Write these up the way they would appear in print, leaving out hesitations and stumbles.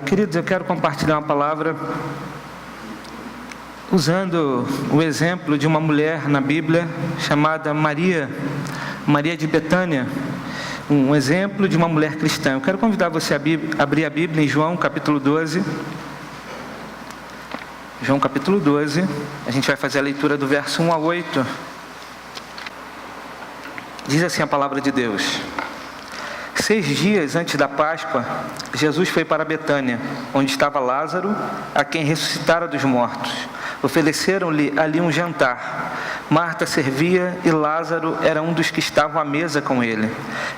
Queridos, eu quero compartilhar uma palavra usando o exemplo de uma mulher na Bíblia chamada Maria de Betânia, um exemplo de uma mulher cristã. Eu quero convidar você a abrir a Bíblia em João capítulo 12. João capítulo 12, a gente vai fazer a leitura do verso 1 a 8. Diz assim a palavra de Deus: 6 dias antes da Páscoa, Jesus foi para Betânia, onde estava Lázaro, a quem ressuscitara dos mortos. Ofereceram-lhe ali um jantar. Marta servia e Lázaro era um dos que estavam à mesa com ele.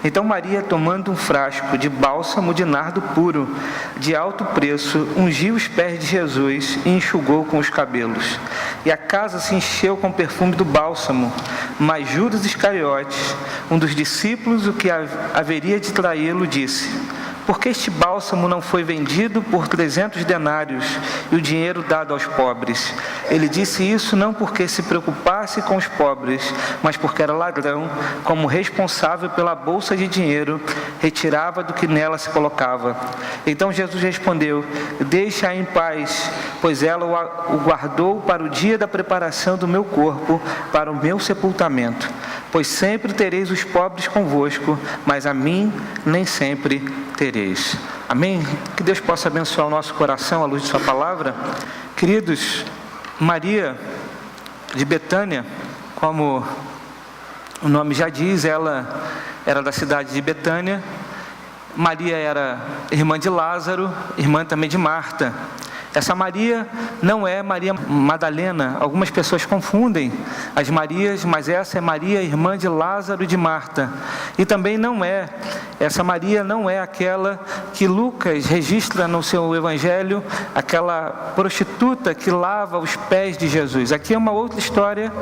Então Maria, tomando um frasco de bálsamo de nardo puro, de alto preço, ungiu os pés de Jesus e enxugou com os cabelos. E a casa se encheu com o perfume do bálsamo. Mas Judas Iscariotes, um dos discípulos, o que haveria de traí-lo, disse: por que este bálsamo não foi vendido por 300 denários e o dinheiro dado aos pobres? Ele disse isso não porque se preocupasse com os pobres, mas porque era ladrão, como responsável pela bolsa de dinheiro, retirava do que nela se colocava. Então Jesus respondeu: deixa-a em paz, pois ela o guardou para o dia da preparação do meu corpo, para o meu sepultamento. Pois sempre tereis os pobres convosco, mas a mim nem sempre tereis. Amém? Que Deus possa abençoar o nosso coração à luz de sua palavra. Queridos, Maria de Betânia, como o nome já diz, ela era da cidade de Betânia. Maria era irmã de Lázaro, irmã também de Marta. Essa Maria não é Maria Madalena. Algumas pessoas confundem as Marias, mas essa é Maria, irmã de Lázaro e de Marta. E também essa Maria não é aquela que Lucas registra no seu evangelho, aquela prostituta que lava os pés de Jesus. Aqui é uma outra história,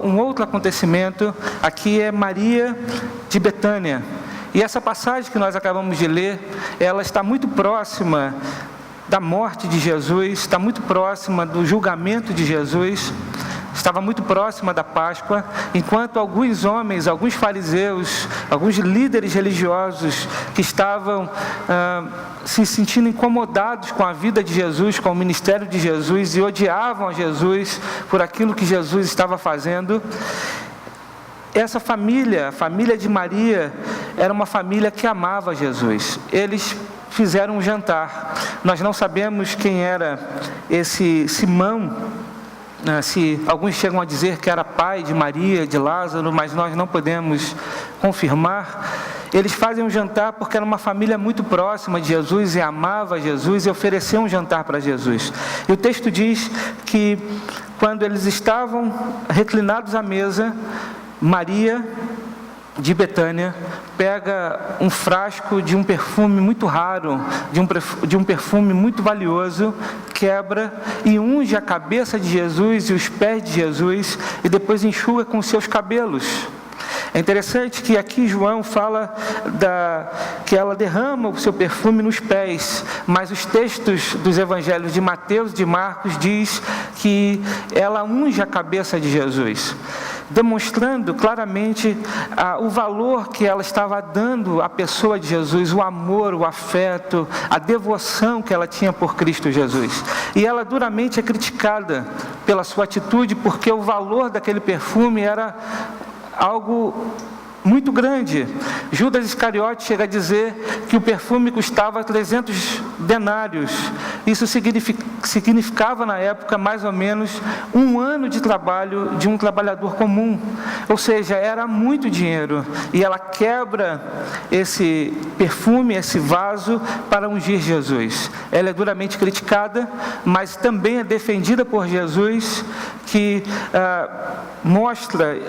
um outro acontecimento. Aqui é Maria de Betânia. E essa passagem que nós acabamos de ler, ela está muito próxima da morte de Jesus, está muito próxima do julgamento de Jesus, estava muito próxima da Páscoa, enquanto alguns homens, alguns fariseus, alguns líderes religiosos que estavam se sentindo incomodados com a vida de Jesus, com o ministério de Jesus, e odiavam a Jesus por aquilo que Jesus estava fazendo. Essa família, a família de Maria, era uma família que amava Jesus. Eles fizeram um jantar. Nós não sabemos quem era esse Simão, se alguns chegam a dizer que era pai de Maria, de Lázaro, mas nós não podemos confirmar. Eles fazem um jantar porque era uma família muito próxima de Jesus e amava Jesus e ofereceu um jantar para Jesus. E o texto diz que quando eles estavam reclinados à mesa, Maria de Betânia pega um frasco de um perfume muito raro, de um perfume muito valioso, quebra e unge a cabeça de Jesus e os pés de Jesus e depois enxuga com seus cabelos. É interessante que aqui João fala que ela derrama o seu perfume nos pés, mas os textos dos evangelhos de Mateus e de Marcos diz que ela unge a cabeça de Jesus, demonstrando claramente o valor que ela estava dando à pessoa de Jesus, o amor, o afeto, a devoção que ela tinha por Cristo Jesus. E ela duramente é criticada pela sua atitude, porque o valor daquele perfume era algo muito grande. Judas Iscariotes chega a dizer que o perfume custava 300 denários. Isso significava na época mais ou menos 1 ano de trabalho de um trabalhador comum. Ou seja, era muito dinheiro. E ela quebra esse perfume, esse vaso, para ungir Jesus. Ela é duramente criticada, mas também é defendida por Jesus, que mostra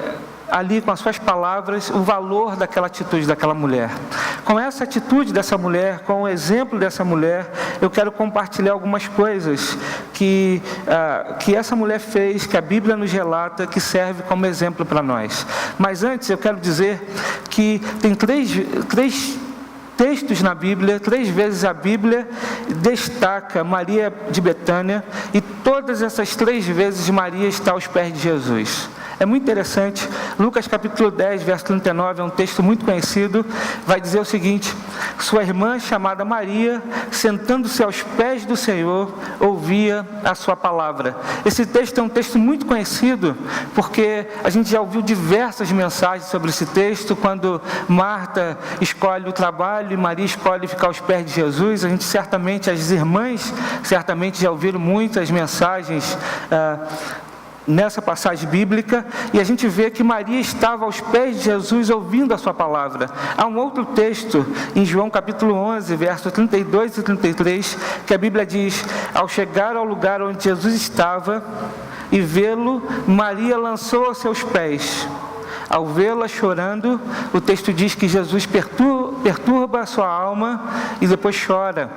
ali com as suas palavras o valor daquela atitude daquela mulher. Com essa atitude dessa mulher, com o exemplo dessa mulher, eu quero compartilhar algumas coisas que essa mulher fez, que a Bíblia nos relata, que serve como exemplo para nós. Mas antes eu quero dizer que tem três textos na Bíblia, 3 vezes a Bíblia destaca Maria de Betânia, e todas essas 3 vezes Maria está aos pés de Jesus. É muito interessante. Lucas capítulo 10, verso 39, é um texto muito conhecido. Vai dizer o seguinte: sua irmã, chamada Maria, sentando-se aos pés do Senhor, ouvia a sua palavra. Esse texto é um texto muito conhecido, porque a gente já ouviu diversas mensagens sobre esse texto, quando Marta escolhe o trabalho e Maria escolhe ficar aos pés de Jesus. A gente certamente, as irmãs certamente já ouviram muitas mensagens nessa passagem bíblica, e a gente vê que Maria estava aos pés de Jesus ouvindo a sua palavra. Há um outro texto em João capítulo 11, versos 32 e 33, que a Bíblia diz: ao chegar ao lugar onde Jesus estava e vê-lo, Maria lançou aos seus pés. Ao vê-la chorando, o texto diz que Jesus perturba a sua alma e depois chora.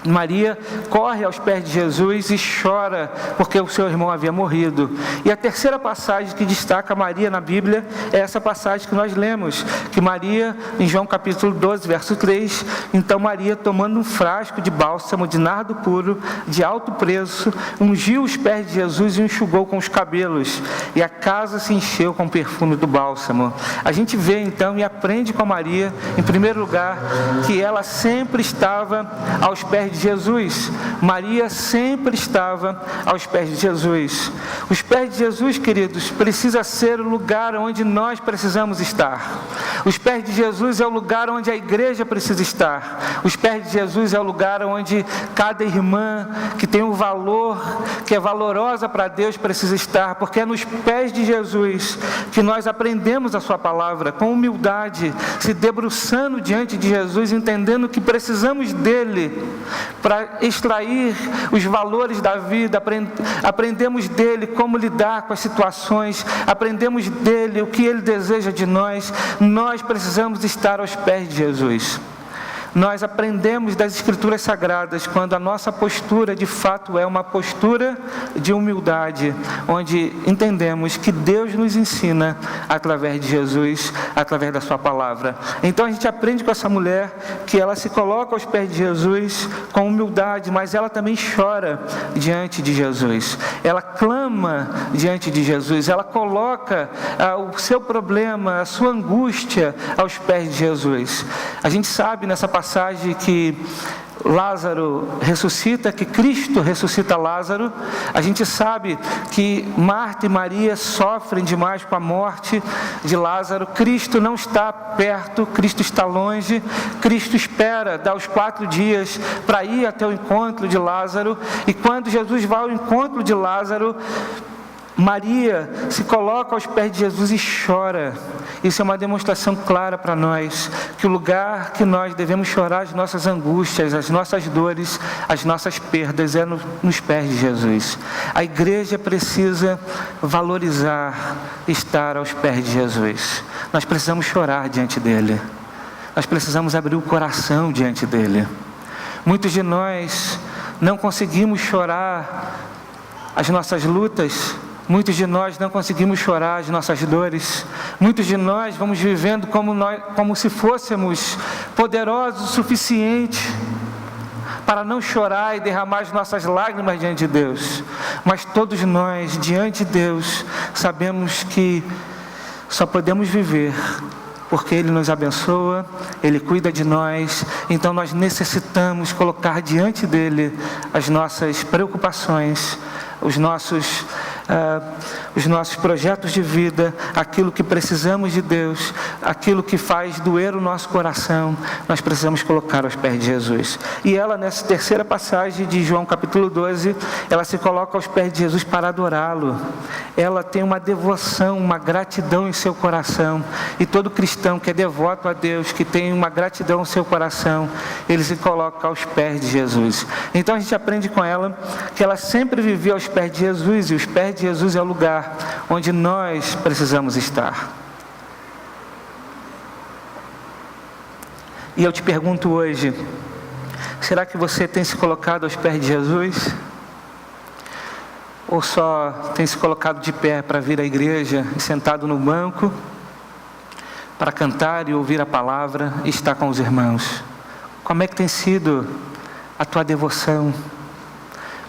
Maria corre aos pés de Jesus e chora porque o seu irmão havia morrido. E a terceira passagem que destaca Maria na Bíblia é essa passagem que nós lemos, que Maria, em João capítulo 12, verso 3, então Maria, tomando um frasco de bálsamo de nardo puro, de alto preço, ungiu os pés de Jesus e o enxugou com os cabelos, e a casa se encheu com o perfume do bálsamo. A gente vê então e aprende com a Maria, em primeiro lugar, que ela sempre estava aos pés de Jesus. Maria sempre estava aos pés de Jesus. Os pés de Jesus, queridos, precisa ser o lugar onde nós precisamos estar. Os pés de Jesus é o lugar onde a igreja precisa estar. Os pés de Jesus é o lugar onde cada irmã que tem um valor, que é valorosa para Deus, precisa estar, porque é nos pés de Jesus que nós aprendemos a sua palavra, com humildade, se debruçando diante de Jesus, entendendo que precisamos dele para extrair os valores da vida. Aprendemos dele como lidar com as situações, aprendemos dele o que ele deseja de nós. Nós precisamos estar aos pés de Jesus. Nós aprendemos das Escrituras Sagradas quando a nossa postura de fato é uma postura de humildade, onde entendemos que Deus nos ensina através de Jesus, através da sua palavra. Então a gente aprende com essa mulher que ela se coloca aos pés de Jesus com humildade, mas ela também chora diante de Jesus. Ela clama diante de Jesus, ela coloca o seu problema, a sua angústia aos pés de Jesus. A gente sabe nessa passagem que Lázaro ressuscita, que Cristo ressuscita Lázaro. A gente sabe que Marta e Maria sofrem demais com a morte de Lázaro. Cristo não está perto, Cristo está longe. Cristo espera, dá os 4 dias para ir até o encontro de Lázaro. E quando Jesus vai ao encontro de Lázaro, Maria se coloca aos pés de Jesus e chora. Isso é uma demonstração clara para nós, que o lugar que nós devemos chorar as nossas angústias, as nossas dores, as nossas perdas, é nos pés de Jesus. A igreja precisa valorizar estar aos pés de Jesus. Nós precisamos chorar diante dele. Nós precisamos abrir o coração diante dele. Muitos de nós não conseguimos chorar as nossas lutas. Muitos de nós não conseguimos chorar as nossas dores. Muitos de nós vamos vivendo como se fôssemos poderosos o suficiente para não chorar e derramar as nossas lágrimas diante de Deus. Mas todos nós, diante de Deus, sabemos que só podemos viver porque Ele nos abençoa, Ele cuida de nós. Então nós necessitamos colocar diante dEle as nossas preocupações, os nossos projetos de vida, aquilo que precisamos de Deus, aquilo que faz doer o nosso coração, nós precisamos colocar aos pés de Jesus. E ela, nessa terceira passagem de João capítulo 12, ela se coloca aos pés de Jesus para adorá-lo. Ela tem uma devoção, uma gratidão em seu coração. E todo cristão que é devoto a Deus, que tem uma gratidão em seu coração, ele se coloca aos pés de Jesus. Então a gente aprende com ela que ela sempre vivia aos pés de Jesus, e os pés de Jesus é o lugar onde nós precisamos estar. E eu te pergunto hoje, será que você tem se colocado aos pés de Jesus? Ou só tem se colocado de pé para vir à igreja e sentado no banco para cantar e ouvir a palavra e estar com os irmãos? Como é que tem sido a tua devoção?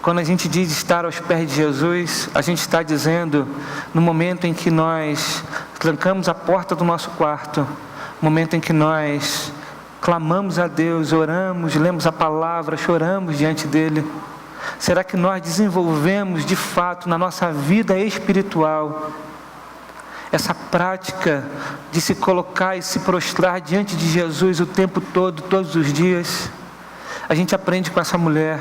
Quando a gente diz estar aos pés de Jesus, a gente está dizendo no momento em que nós trancamos a porta do nosso quarto, momento em que nós clamamos a Deus, oramos, lemos a palavra, choramos diante dEle. Será que nós desenvolvemos de fato na nossa vida espiritual essa prática de se colocar e se prostrar diante de Jesus o tempo todo, todos os dias? A gente aprende com essa mulher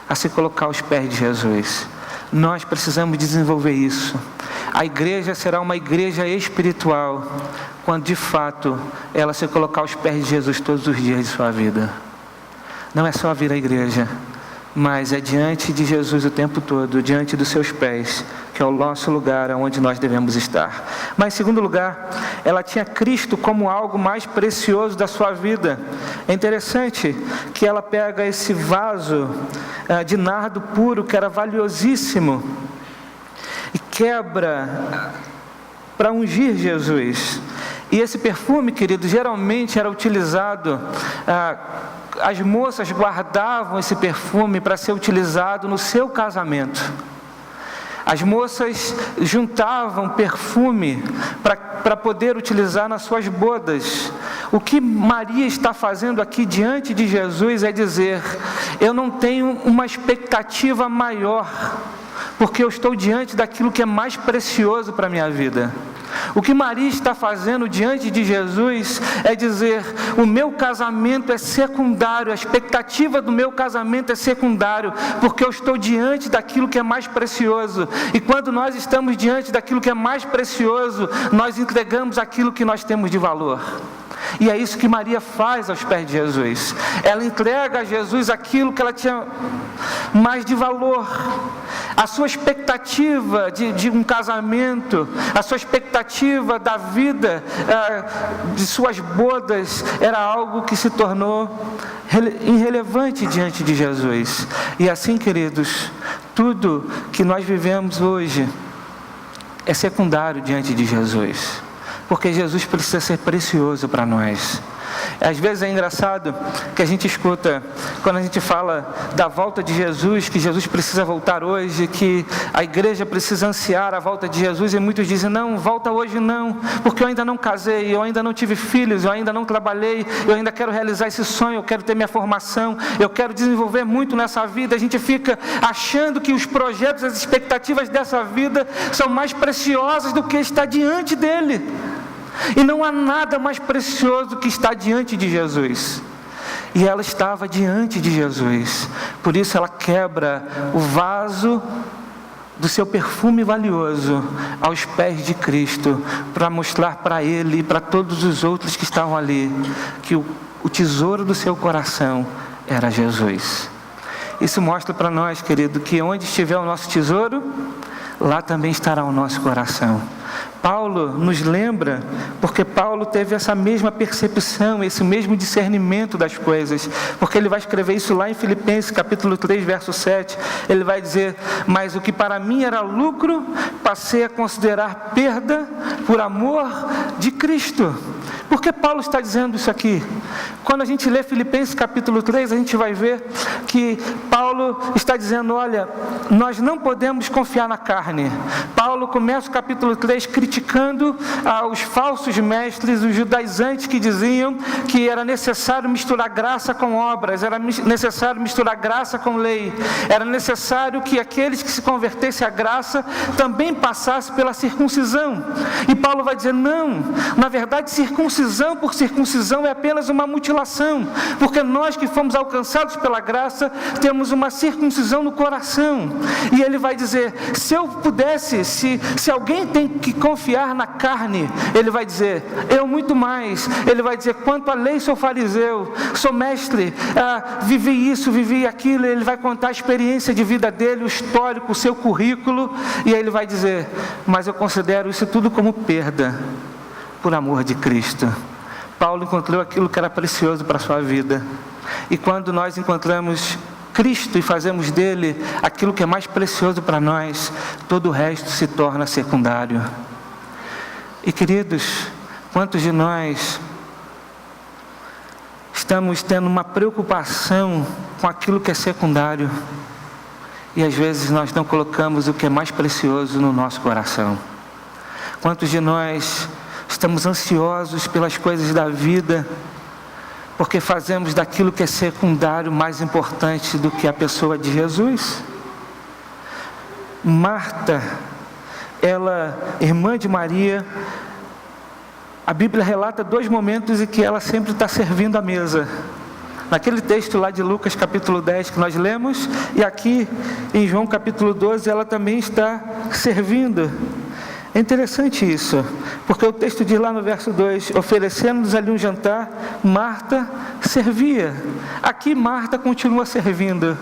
a se colocar aos pés de Jesus. Nós precisamos desenvolver isso. A igreja será uma igreja espiritual quando de fato ela se colocar aos pés de Jesus todos os dias de sua vida. Não é só vir à igreja, mas é diante de Jesus o tempo todo, diante dos seus pés, que é o nosso lugar onde nós devemos estar. Mas em segundo lugar, ela tinha Cristo como algo mais precioso da sua vida. É interessante que ela pega esse vaso de nardo puro, que era valiosíssimo, e quebra para ungir Jesus. E esse perfume, querido, geralmente era utilizado, as moças guardavam esse perfume para ser utilizado no seu casamento. As moças juntavam perfume para poder utilizar nas suas bodas. O que Maria está fazendo aqui diante de Jesus é dizer: eu não tenho uma expectativa maior, porque eu estou diante daquilo que é mais precioso para a minha vida. O que Maria está fazendo diante de Jesus é dizer: o meu casamento é secundário, a expectativa do meu casamento é secundário, porque eu estou diante daquilo que é mais precioso. E quando nós estamos diante daquilo que é mais precioso, nós entregamos aquilo que nós temos de valor. E é isso que Maria faz aos pés de Jesus. Ela entrega a Jesus aquilo que ela tinha mais de valor. A sua expectativa de um casamento, a sua expectativa da vida, de suas bodas, era algo que se tornou irrelevante diante de Jesus. E assim, queridos, tudo que nós vivemos hoje é secundário diante de Jesus, porque Jesus precisa ser precioso para nós. Às vezes é engraçado que a gente escuta, quando a gente fala da volta de Jesus, que Jesus precisa voltar hoje, que a igreja precisa ansiar a volta de Jesus, e muitos dizem: não, volta hoje não, porque eu ainda não casei, eu ainda não tive filhos, eu ainda não trabalhei, eu ainda quero realizar esse sonho, eu quero ter minha formação, eu quero desenvolver muito nessa vida. A gente fica achando que os projetos, as expectativas dessa vida são mais preciosas do que está diante dele. E não há nada mais precioso que estar diante de Jesus. E ela estava diante de Jesus. Por isso ela quebra o vaso do seu perfume valioso aos pés de Cristo, para mostrar para ele e para todos os outros que estavam ali que o tesouro do seu coração era Jesus. Isso mostra para nós, querido, que onde estiver o nosso tesouro, lá também estará o nosso coração. Paulo nos lembra, porque Paulo teve essa mesma percepção, esse mesmo discernimento das coisas, porque ele vai escrever isso lá em Filipenses capítulo 3, verso 7, ele vai dizer: mas o que para mim era lucro, passei a considerar perda por amor de Cristo. Por que Paulo está dizendo isso aqui? Quando a gente lê Filipenses capítulo 3, a gente vai ver que Paulo está dizendo: olha, nós não podemos confiar na carne. Paulo começa o capítulo 3 criticando os falsos mestres, os judaizantes, que diziam que era necessário misturar graça com obras, era necessário misturar graça com lei, era necessário que aqueles que se convertessem à graça também passassem pela circuncisão. E Paulo vai dizer: não, na verdade circuncisão por circuncisão é apenas uma mutilação, porque nós que fomos alcançados pela graça temos uma circuncisão no coração. E ele vai dizer: se eu pudesse, se alguém tem que confiar na carne, ele vai dizer: eu muito mais. Ele vai dizer: quanto à lei sou fariseu, sou mestre, vivi isso, vivi aquilo. Ele vai contar a experiência de vida dele, o histórico, o seu currículo, e aí ele vai dizer: mas eu considero isso tudo como perda por amor de Cristo. Paulo encontrou aquilo que era precioso para a sua vida, e quando nós encontramos Cristo e fazemos dele aquilo que é mais precioso para nós, todo o resto se torna secundário. E queridos, quantos de nós estamos tendo uma preocupação com aquilo que é secundário? E às vezes nós não colocamos o que é mais precioso no nosso coração. Quantos de nós estamos ansiosos pelas coisas da vida, porque fazemos daquilo que é secundário mais importante do que a pessoa de Jesus? Marta, ela, irmã de Maria, a Bíblia relata 2 momentos em que ela sempre está servindo a mesa. Naquele texto lá de Lucas capítulo 10 que nós lemos, e aqui em João capítulo 12, ela também está servindo. É interessante isso, porque o texto diz lá no verso 2, oferecendo-nos ali um jantar, Marta servia. Aqui Marta continua servindo.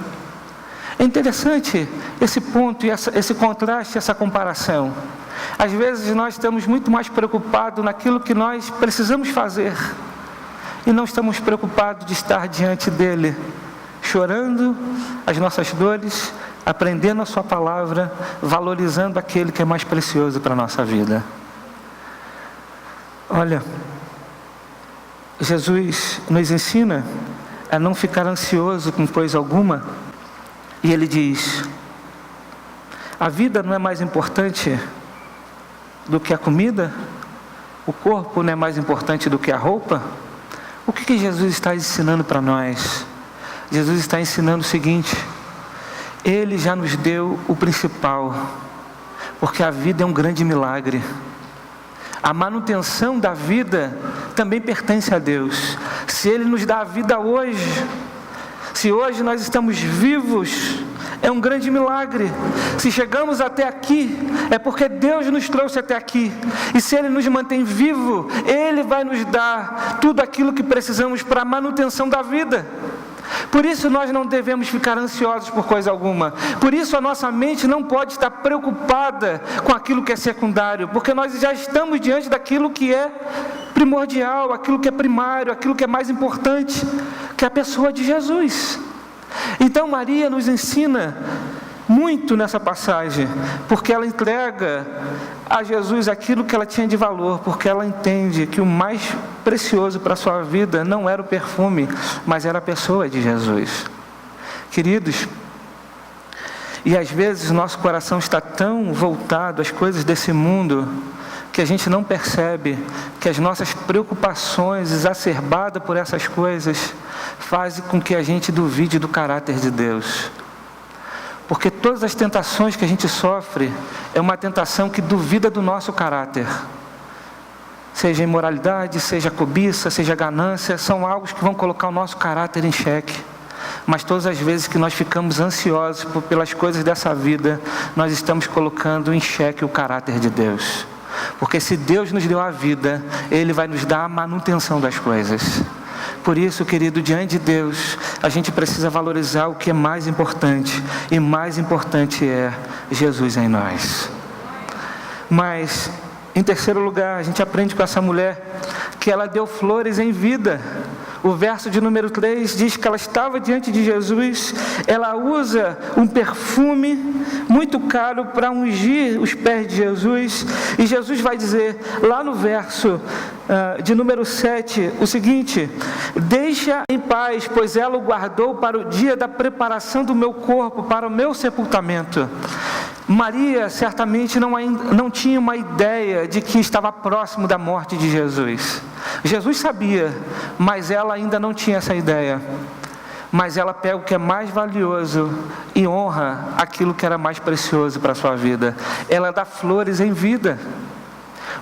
É interessante esse ponto, e esse contraste, essa comparação. Às vezes nós estamos muito mais preocupados naquilo que nós precisamos fazer, e não estamos preocupados de estar diante dele, chorando as nossas dores, aprendendo a sua palavra, valorizando aquele que é mais precioso para a nossa vida. Olha, Jesus nos ensina a não ficar ansioso com coisa alguma, e ele diz: a vida não é mais importante do que a comida? O corpo não é mais importante do que a roupa? O que Jesus está ensinando para nós? Jesus está ensinando o seguinte: Ele já nos deu o principal, porque a vida é um grande milagre. A manutenção da vida também pertence a Deus. Se Ele nos dá a vida hoje, se hoje nós estamos vivos, é um grande milagre. Se chegamos até aqui, é porque Deus nos trouxe até aqui. E se Ele nos mantém vivo, Ele vai nos dar tudo aquilo que precisamos para a manutenção da vida. Por isso nós não devemos ficar ansiosos por coisa alguma. Por isso a nossa mente não pode estar preocupada com aquilo que é secundário, porque nós já estamos diante daquilo que é primordial, aquilo que é primário, aquilo que é mais importante, que é a pessoa de Jesus. Então Maria nos ensina muito nessa passagem, porque ela entrega a Jesus aquilo que ela tinha de valor, porque ela entende que o mais precioso para a sua vida não era o perfume, mas era a pessoa de Jesus. Queridos, e às vezes nosso coração está tão voltado às coisas desse mundo, que a gente não percebe que as nossas preocupações exacerbadas por essas coisas fazem com que a gente duvide do caráter de Deus. Porque todas as tentações que a gente sofre é uma tentação que duvida do nosso caráter. Seja imoralidade, seja cobiça, seja ganância, são algo que vão colocar o nosso caráter em xeque. Mas todas as vezes que nós ficamos ansiosos pelas coisas dessa vida, nós estamos colocando em xeque o caráter de Deus. Porque se Deus nos deu a vida, Ele vai nos dar a manutenção das coisas. Por isso, querido, diante de Deus, a gente precisa valorizar o que é mais importante. E mais importante é Jesus em nós. Mas, em terceiro lugar, a gente aprende com essa mulher que ela deu flores em vida. O verso de número 3 diz que ela estava diante de Jesus, ela usa um perfume muito caro para ungir os pés de Jesus, e Jesus vai dizer lá no verso de número 7 o seguinte: deixa em paz, pois ela o guardou para o dia da preparação do meu corpo, para o meu sepultamento. Maria certamente não tinha uma ideia de que estava próximo da morte de Jesus. Jesus sabia, mas ela ainda não tinha essa ideia. Mas ela pega o que é mais valioso e honra aquilo que era mais precioso para a sua vida. Ela dá flores em vida.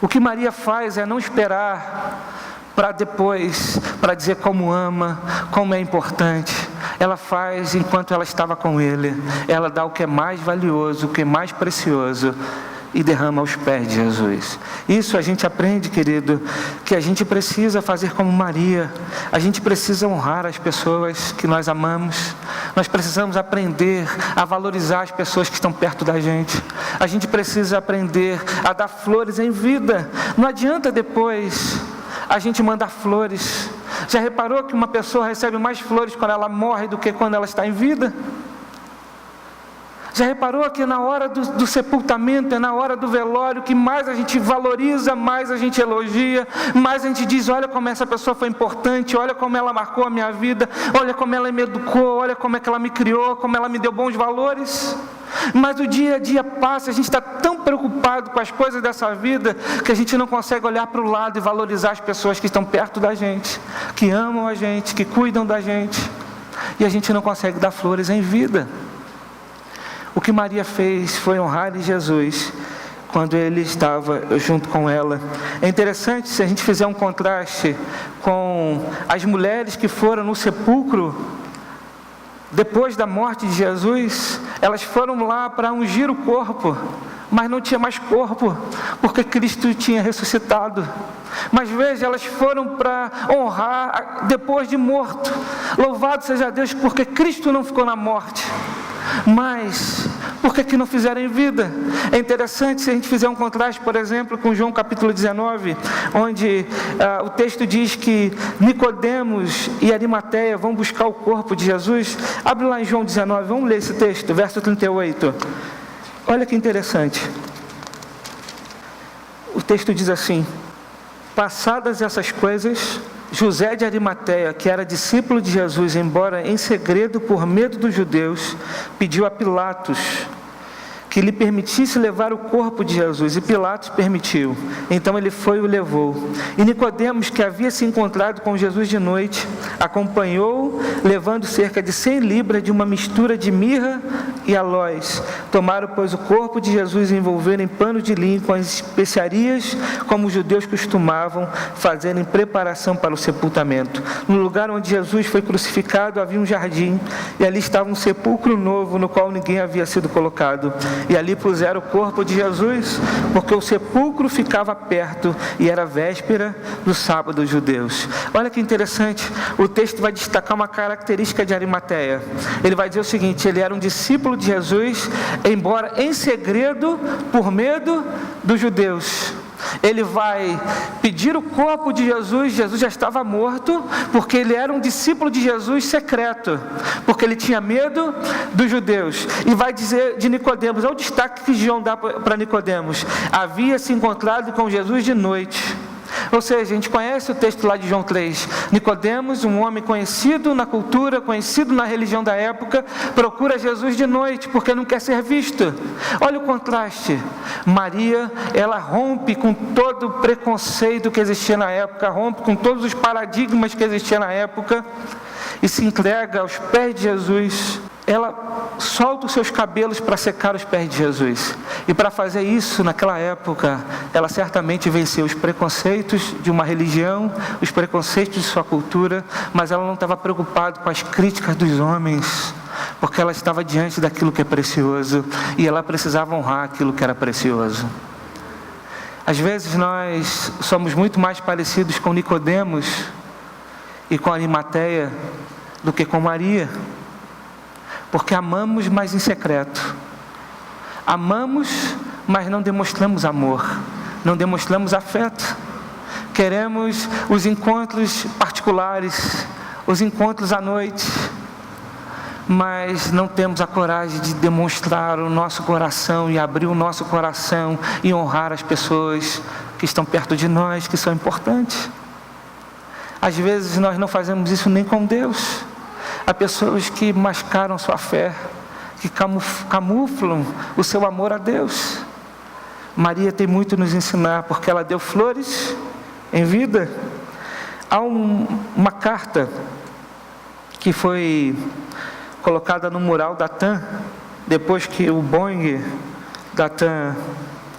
O que Maria faz é não esperar para depois, para dizer como ama, como é importante. Ela faz enquanto ela estava com Ele. Ela dá o que é mais valioso, o que é mais precioso, e derrama aos pés de Jesus. Isso a gente aprende, querido, que a gente precisa fazer como Maria. A gente precisa honrar as pessoas que nós amamos. Nós precisamos aprender a valorizar as pessoas que estão perto da gente. A gente precisa aprender a dar flores em vida. Não adianta depois a gente mandar flores. Já reparou que uma pessoa recebe mais flores quando ela morre do que quando ela está em vida? Já reparou que na hora do sepultamento, é na hora do velório, que mais a gente valoriza, mais a gente elogia, mais a gente diz, olha como essa pessoa foi importante, olha como ela marcou a minha vida, olha como ela me educou, olha como é que ela me criou, como ela me deu bons valores. Mas o dia a dia passa, a gente está tão preocupado com as coisas dessa vida, que a gente não consegue olhar para o lado e valorizar as pessoas que estão perto da gente, que amam a gente, que cuidam da gente, e a gente não consegue dar flores em vida. O que Maria fez foi honrar Jesus quando ele estava junto com ela. É interessante se a gente fizer um contraste com as mulheres que foram no sepulcro depois da morte de Jesus. Elas foram lá para ungir o corpo, mas não tinha mais corpo, porque Cristo tinha ressuscitado. Mas veja, elas foram para honrar depois de morto. Louvado seja Deus, porque Cristo não ficou na morte. Mas por que não fizeram em vida? É interessante se a gente fizer um contraste, por exemplo, com João capítulo 19, onde o texto diz que Nicodemos e Arimateia vão buscar o corpo de Jesus. Abre lá em João 19, vamos ler esse texto, verso 38. Olha que interessante. O texto diz assim: passadas essas coisas, José de Arimateia, que era discípulo de Jesus, embora em segredo por medo dos judeus, pediu a Pilatos que lhe permitisse levar o corpo de Jesus, e Pilatos permitiu. Então ele foi e o levou. E Nicodemos, que havia se encontrado com Jesus de noite, acompanhou, levando cerca de 100 libras de uma mistura de mirra e aloés. Tomaram, pois, o corpo de Jesus e envolveram em pano de linho com as especiarias, como os judeus costumavam fazer em preparação para o sepultamento. No lugar onde Jesus foi crucificado havia um jardim, e ali estava um sepulcro novo, no qual ninguém havia sido colocado. E ali puseram o corpo de Jesus, porque o sepulcro ficava perto e era véspera do sábado dos judeus. Olha que interessante, o texto vai destacar uma característica de Arimateia. Ele vai dizer o seguinte: ele era um discípulo de Jesus, embora em segredo, por medo dos judeus. Ele vai pedir o corpo de Jesus. Jesus já estava morto, porque ele era um discípulo de Jesus secreto, porque ele tinha medo dos judeus. E vai dizer de Nicodemos, é o destaque que João dá para Nicodemos: havia se encontrado com Jesus de noite. Ou seja, a gente conhece o texto lá de João 3. Nicodemos, um homem conhecido na cultura, conhecido na religião da época, procura Jesus de noite, porque não quer ser visto. Olha o contraste. Maria, ela rompe com todo o preconceito que existia na época, rompe com todos os paradigmas que existiam na época, e se entrega aos pés de Jesus. Ela solta os seus cabelos para secar os pés de Jesus. E para fazer isso, naquela época, ela certamente venceu os preconceitos de uma religião, os preconceitos de sua cultura, mas ela não estava preocupada com as críticas dos homens, porque ela estava diante daquilo que é precioso, e ela precisava honrar aquilo que era precioso. Às vezes nós somos muito mais parecidos com Nicodemos e com Arimateia do que com Maria, porque amamos, mas em secreto. Amamos, mas não demonstramos amor, não demonstramos afeto. Queremos os encontros particulares, os encontros à noite, mas não temos a coragem de demonstrar o nosso coração e abrir o nosso coração e honrar as pessoas que estão perto de nós, que são importantes. Às vezes nós não fazemos isso nem com Deus. Há pessoas que mascaram sua fé, que camuflam o seu amor a Deus. Maria tem muito a nos ensinar, porque ela deu flores em vida. Há uma carta que foi colocada no mural da TAM, depois que o Boeing da TAM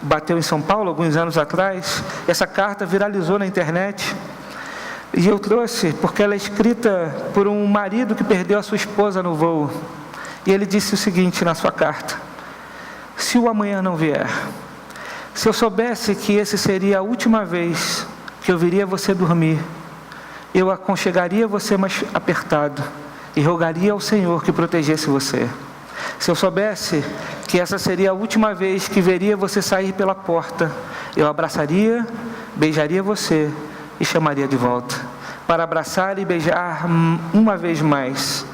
bateu em São Paulo, alguns anos atrás. Essa carta viralizou na internet. E eu trouxe porque ela é escrita por um marido que perdeu a sua esposa no voo. E ele disse o seguinte na sua carta: se o amanhã não vier, se eu soubesse que esse seria a última vez que eu viria você dormir, eu aconchegaria você mais apertado e rogaria ao Senhor que protegesse você. Se eu soubesse que essa seria a última vez que veria você sair pela porta, eu abraçaria, beijaria você e chamaria de volta, para abraçar e beijar uma vez mais.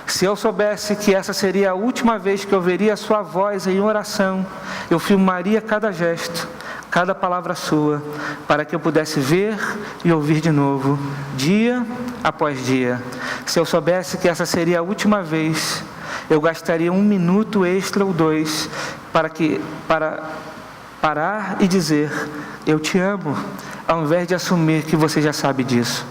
Se eu soubesse que essa seria a última vez que eu veria a sua voz em oração, eu filmaria cada gesto, cada palavra sua, para que eu pudesse ver e ouvir de novo, dia após dia. Se eu soubesse que essa seria a última vez, eu gastaria 1 minuto extra ou 2 para parar e dizer, eu te amo, ao invés de assumir que você já sabe disso.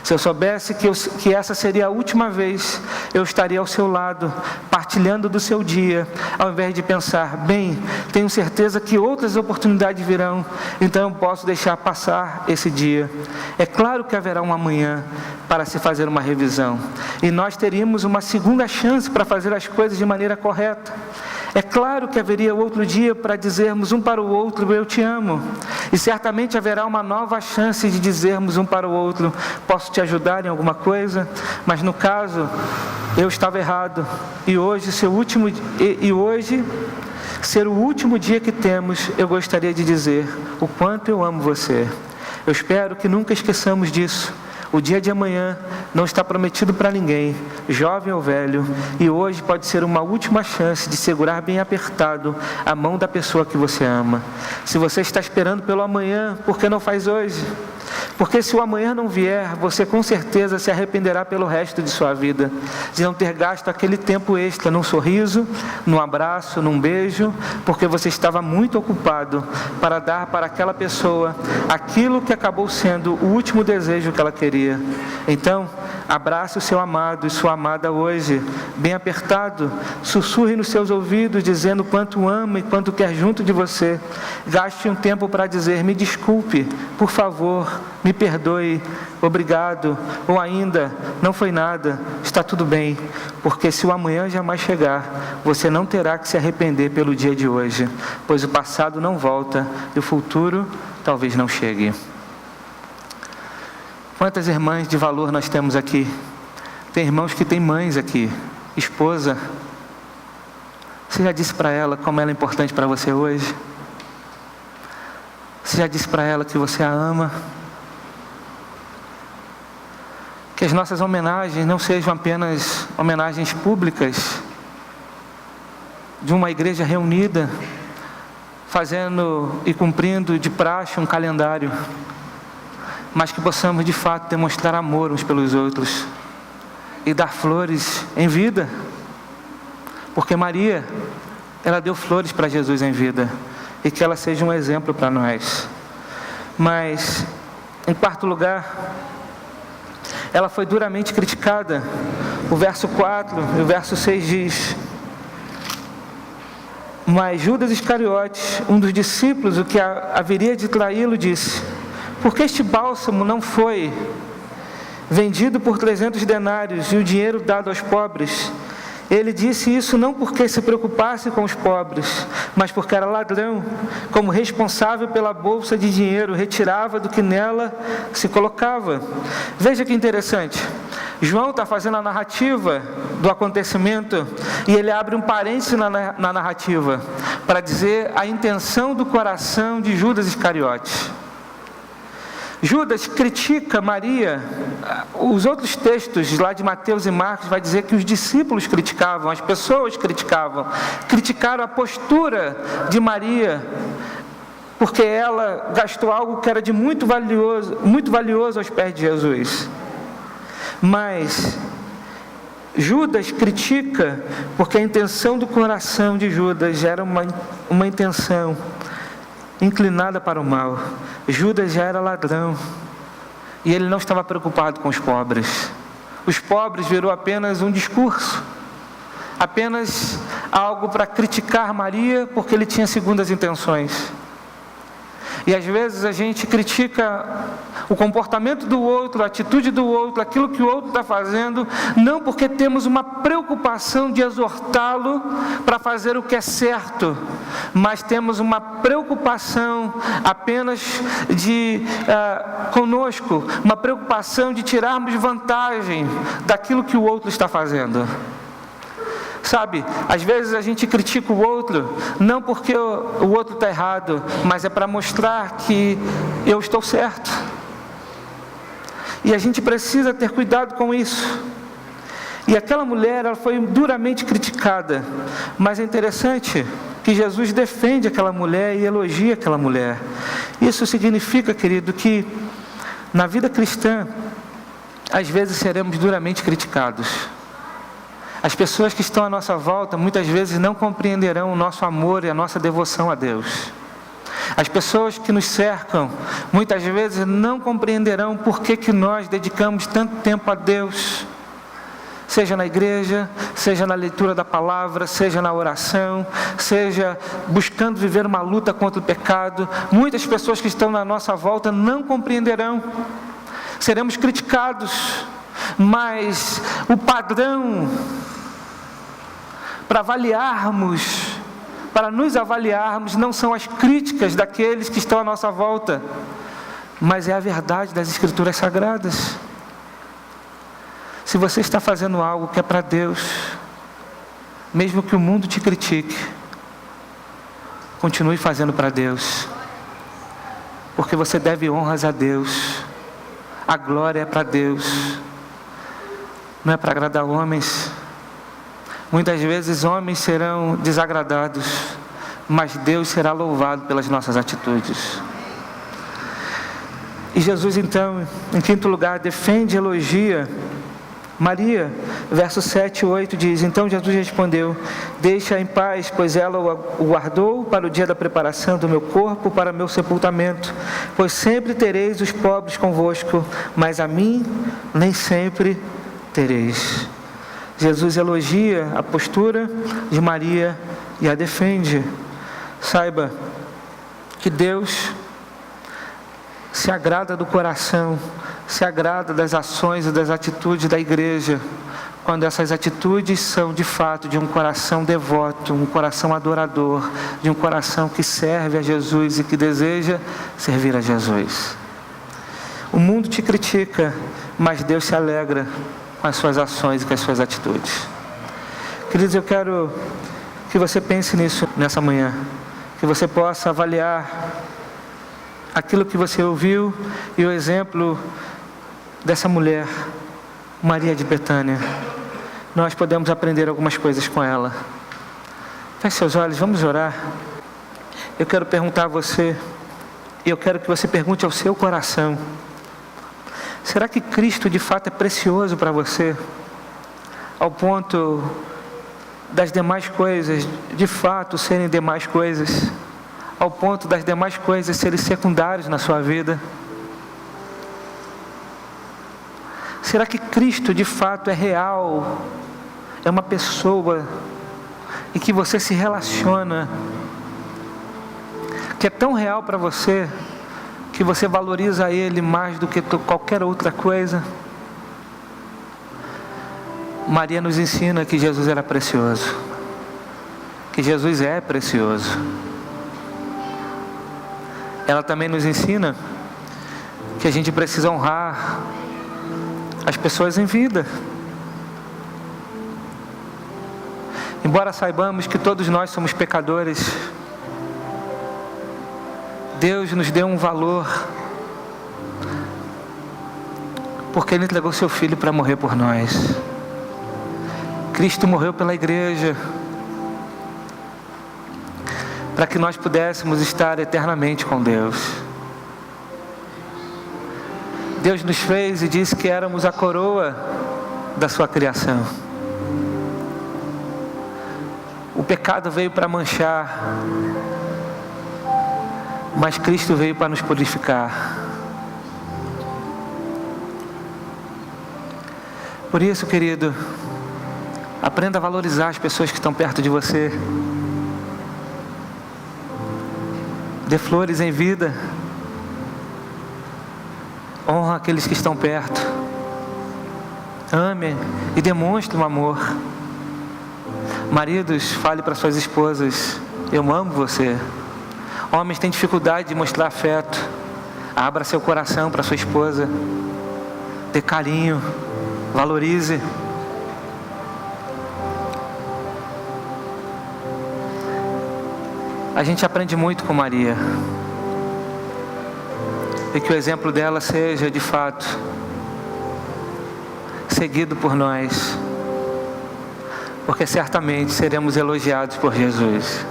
Se eu soubesse que essa seria a última vez, eu estaria ao seu lado, partilhando do seu dia, ao invés de pensar, bem, tenho certeza que outras oportunidades virão, então eu posso deixar passar esse dia. É claro que haverá um amanhã para se fazer uma revisão, e nós teríamos uma segunda chance para fazer as coisas de maneira correta. É claro que haveria outro dia para dizermos um para o outro, eu te amo. E certamente haverá uma nova chance de dizermos um para o outro, posso te ajudar em alguma coisa? Mas no caso, eu estava errado. E hoje, ser o último dia que temos, eu gostaria de dizer o quanto eu amo você. Eu espero que nunca esqueçamos disso. O dia de amanhã não está prometido para ninguém, jovem ou velho, e hoje pode ser uma última chance de segurar bem apertado a mão da pessoa que você ama. Se você está esperando pelo amanhã, por que não faz hoje? Porque se o amanhã não vier, você com certeza se arrependerá pelo resto de sua vida, de não ter gasto aquele tempo extra num sorriso, num abraço, num beijo, porque você estava muito ocupado para dar para aquela pessoa aquilo que acabou sendo o último desejo que ela queria. Então, abrace o seu amado e sua amada hoje, bem apertado, sussurre nos seus ouvidos, dizendo quanto ama e quanto quer junto de você. Gaste um tempo para dizer, me desculpe, por favor, me perdoe, obrigado, ou ainda, não foi nada, está tudo bem, porque se o amanhã jamais chegar, você não terá que se arrepender pelo dia de hoje, pois o passado não volta e o futuro talvez não chegue. Quantas irmãs de valor nós temos aqui? Tem irmãos que têm mães aqui, esposa. Você já disse para ela como ela é importante para você hoje? Você já disse para ela que você a ama? Que as nossas homenagens não sejam apenas homenagens públicas, de uma igreja reunida, fazendo e cumprindo de praxe um calendário, mas que possamos de fato demonstrar amor uns pelos outros e dar flores em vida, porque Maria, ela deu flores para Jesus em vida, e que ela seja um exemplo para nós. Mas, em quarto lugar, ela foi duramente criticada. O verso 4 e o verso 6 diz, mas Judas Iscariotes, um dos discípulos, o que haveria de traí-lo, disse, porque este bálsamo não foi vendido por 300 denários e o dinheiro dado aos pobres? Ele disse isso não porque se preocupasse com os pobres, mas porque era ladrão, como responsável pela bolsa de dinheiro, retirava do que nela se colocava. Veja que interessante, João está fazendo a narrativa do acontecimento e ele abre um parêntese na narrativa para dizer a intenção do coração de Judas Iscariotes. Judas critica Maria. Os outros textos lá de Mateus e Marcos vai dizer que os discípulos criticavam, as pessoas criticaram a postura de Maria, porque ela gastou algo que era de muito valioso aos pés de Jesus. Mas Judas critica porque a intenção do coração de Judas era uma intenção inclinada para o mal. Judas já era ladrão e ele não estava preocupado com os pobres. Os pobres virou apenas um discurso, apenas algo para criticar Maria porque ele tinha segundas intenções. E às vezes a gente critica o comportamento do outro, a atitude do outro, aquilo que o outro está fazendo, não porque temos uma preocupação de exortá-lo para fazer o que é certo, mas temos uma preocupação apenas conosco, uma preocupação de tirarmos vantagem daquilo que o outro está fazendo. Sabe, às vezes a gente critica o outro, não porque o outro está errado, mas é para mostrar que eu estou certo. E a gente precisa ter cuidado com isso. E aquela mulher, ela foi duramente criticada, mas é interessante que Jesus defende aquela mulher e elogia aquela mulher. Isso significa, querido, que na vida cristã, às vezes seremos duramente criticados. As pessoas que estão à nossa volta, muitas vezes não compreenderão o nosso amor e a nossa devoção a Deus. As pessoas que nos cercam, muitas vezes não compreenderão por que nós dedicamos tanto tempo a Deus. Seja na igreja, seja na leitura da palavra, seja na oração, seja buscando viver uma luta contra o pecado. Muitas pessoas que estão na nossa volta não compreenderão. Seremos criticados, mas o padrão para avaliarmos, para nos avaliarmos, não são as críticas daqueles que estão à nossa volta, mas é a verdade das Escrituras Sagradas. Se você está fazendo algo que é para Deus, mesmo que o mundo te critique, continue fazendo para Deus, porque você deve honras a Deus, a glória é para Deus, não é para agradar homens. Muitas vezes homens serão desagradados, mas Deus será louvado pelas nossas atitudes. E Jesus então, em quinto lugar, defende e elogia Maria. Versos 7 e 8 diz: então Jesus respondeu: deixa em paz, pois ela o guardou para o dia da preparação do meu corpo, para meu sepultamento. Pois sempre tereis os pobres convosco, mas a mim nem sempre tereis. Jesus elogia a postura de Maria e a defende. Saiba que Deus se agrada do coração, se agrada das ações e das atitudes da igreja, quando essas atitudes são de fato de um coração devoto, um coração adorador, de um coração que serve a Jesus e que deseja servir a Jesus. O mundo te critica, mas Deus se alegra com as suas ações e com as suas atitudes. Queridos, eu quero que você pense nisso nessa manhã, que você possa avaliar aquilo que você ouviu e o exemplo dessa mulher, Maria de Betânia. Nós podemos aprender algumas coisas com ela. Feche seus olhos, vamos orar. Eu quero perguntar a você, e eu quero que você pergunte ao seu coração: será que Cristo de fato é precioso para você, ao ponto das demais coisas de fato serem demais coisas, ao ponto das demais coisas serem secundárias na sua vida? Será que Cristo de fato é real, é uma pessoa em que você se relaciona, que é tão real para você, que você valoriza Ele mais do que qualquer outra coisa? Maria nos ensina que Jesus era precioso, que Jesus é precioso. Ela também nos ensina que a gente precisa honrar as pessoas em vida. Embora saibamos que todos nós somos pecadores, Deus nos deu um valor, porque Ele entregou seu Filho para morrer por nós. Cristo morreu pela igreja, para que nós pudéssemos estar eternamente com Deus. Deus nos fez e disse que éramos a coroa da sua criação. O pecado veio para manchar, mas Cristo veio para nos purificar. Por isso, querido, aprenda a valorizar as pessoas que estão perto de você. Dê flores em vida. Honra aqueles que estão perto. Ame e demonstre um amor. Maridos, fale para suas esposas: eu amo você. Homens têm dificuldade de mostrar afeto. Abra seu coração para sua esposa. Dê carinho. Valorize. A gente aprende muito com Maria. E que o exemplo dela seja, de fato, seguido por nós. porque certamente seremos elogiados por Jesus.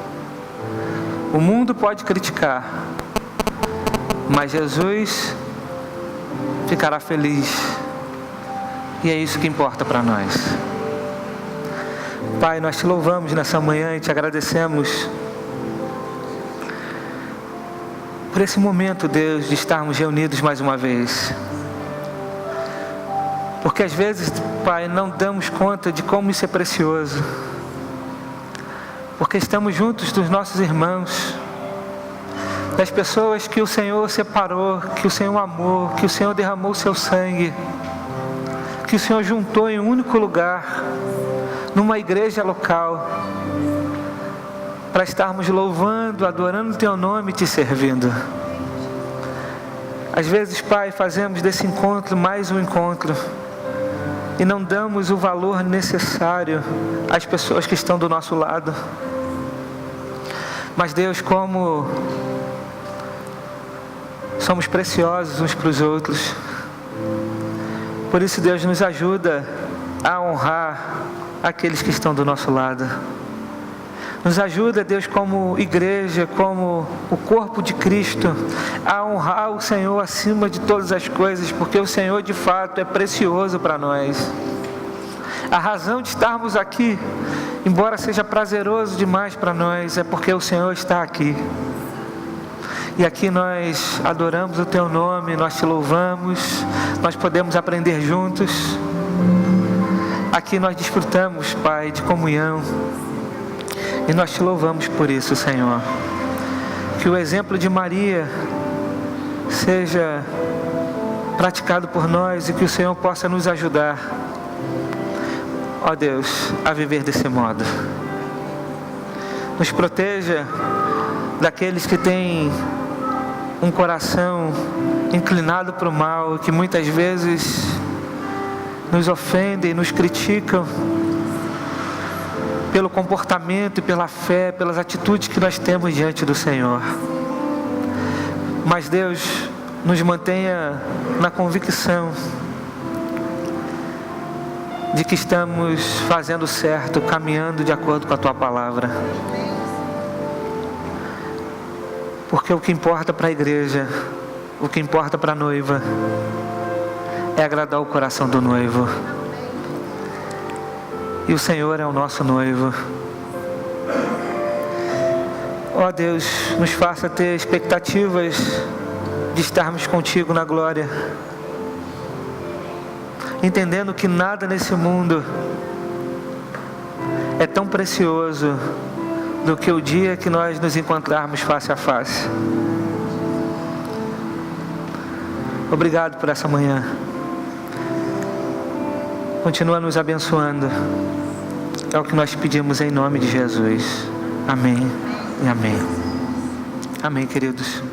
O mundo pode criticar, mas Jesus ficará feliz, e é isso que importa para nós. Pai, nós te louvamos nessa manhã e te agradecemos por esse momento, Deus, de estarmos reunidos mais uma vez. Porque às vezes, Pai, não damos conta de como isso é precioso. Porque estamos juntos dos nossos irmãos, das pessoas que o Senhor separou, que o Senhor amou, que o Senhor derramou o seu sangue, que o Senhor juntou em um único lugar, numa igreja local, para estarmos louvando, adorando o Teu nome e Te servindo. Às vezes, Pai, fazemos desse encontro mais um encontro e não damos o valor necessário às pessoas que estão do nosso lado. Mas, Deus, como somos preciosos uns para os outros, por isso, Deus, nos ajuda a honrar aqueles que estão do nosso lado. Nos ajuda, Deus, como igreja, como o corpo de Cristo, a honrar o Senhor acima de todas as coisas, porque o Senhor de fato é precioso para nós. A razão de estarmos aqui, embora seja prazeroso demais para nós, é porque o Senhor está aqui. E aqui nós adoramos o Teu nome, nós Te louvamos, nós podemos aprender juntos. Aqui nós desfrutamos, Pai, de comunhão. E nós Te louvamos por isso, Senhor. Que o exemplo de Maria seja praticado por nós e que o Senhor possa nos ajudar, ó Deus, a viver desse modo. Nos proteja daqueles que têm um coração inclinado para o mal, que muitas vezes nos ofendem, nos criticam pelo comportamento e pela fé, pelas atitudes que nós temos diante do Senhor. Mas Deus, nos mantenha na convicção de que estamos fazendo certo, caminhando de acordo com a Tua palavra. Porque o que importa para a igreja, o que importa para a noiva, é agradar o coração do noivo. E o Senhor é o nosso noivo. Ó Deus, nos faça ter expectativas de estarmos contigo na glória, entendendo que nada nesse mundo é tão precioso do que o dia que nós nos encontrarmos face a face. Obrigado por essa manhã. Continua nos abençoando. É o que nós pedimos em nome de Jesus. Amém e amém. Amém, queridos.